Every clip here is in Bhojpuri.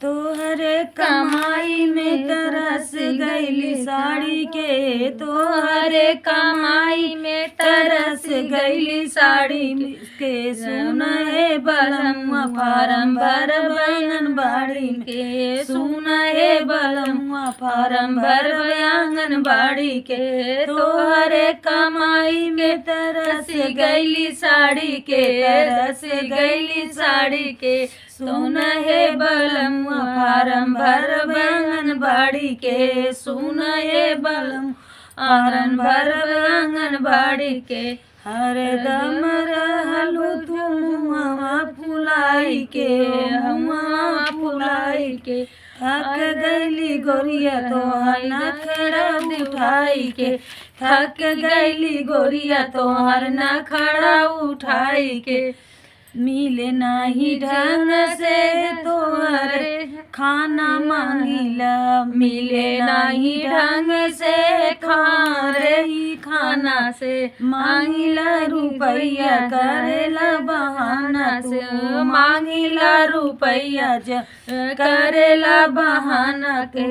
तोहरे कमाई में तरस गईली साड़ी के, तोहरे कमाई में तरस गईली साड़ी के। सुन हे बलमुआ फारम भर आंगनबाड़ी के, सुन हे बलमुआ फारम भर आंगनबाड़ी के। तोहरे कमाई में तरस गईली साड़ी के, तरस गईली साड़ी के। सुन हे बलमुआ फारम भर आंगनबाड़ी के, सुन हे बलमुआ फारम भर आंगनबाड़ी के। हरदम रहलू तुम फुलाई के, हुआ फुलाई के। थक गईली गोरिया तोहर नखरा उठाई के, थक गईली गोरिया तोहर नखरा उठाई के। मिले नाही ढंग से तोहरे खाना मांगिला, मिले नाही ढंग से खाना से। मांगिला रुपैया करेला बहाना से, मांगिला रुपैया करेला बहाना के।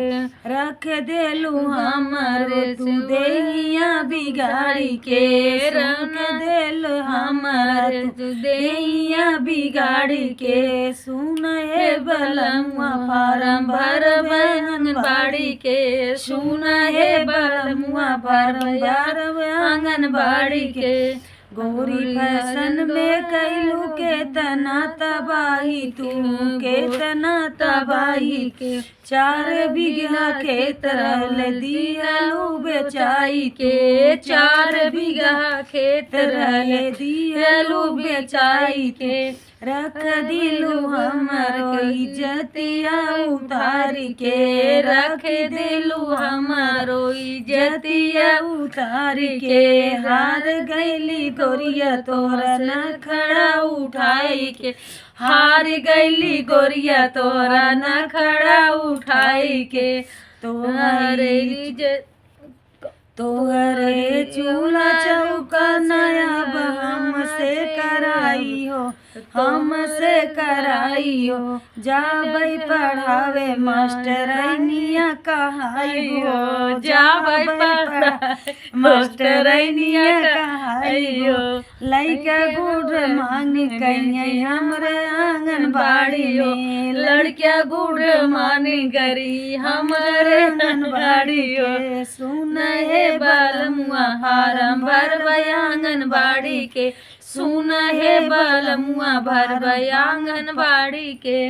रख देलू हमर तू देहिया बिगाड़ी के, रख देलू हमर तू देहिया बिगाड़ी के। सुन हे बलमुआ फारम भर आंगनबाड़ी के, सुन हे बलमुआ फारम भर आंगनबाड़ी के। गोरी फैशन में कैलू केतना तबाही तू, केतना तबाही के। 4 बीघा खेत रहल दिहलू बेचाई के, 4 बीघा खेत रहल दिहलू बेचाई के। रख दिलू हमर इज्जतिया उतारी के, रख दिलू हमरो इज्जतिया उतारी के। हार गईली गोरिया तोरा नखरा उठाई के, हार गईली गोरिया तोरा नखरा उठाई के। तोहरे चूल्हा चौका नया हमसे कराई हो, हमसे कराई हो। जाबई पढ़ावे मास्टरनिया कहाई हो, जाबई पढ़ावे मास्टरनिया कहाई हो। लइका गुड़ मांग कहीं हमरे आंगनबाड़ी में, लड़किया गुड़ मांग करी हमरे आंगनबाड़ी हो। सुन हे बलमुआ फारम भर आंगनबाड़ी के, सुन हे बलमुआ भर आंगनबाड़ी के।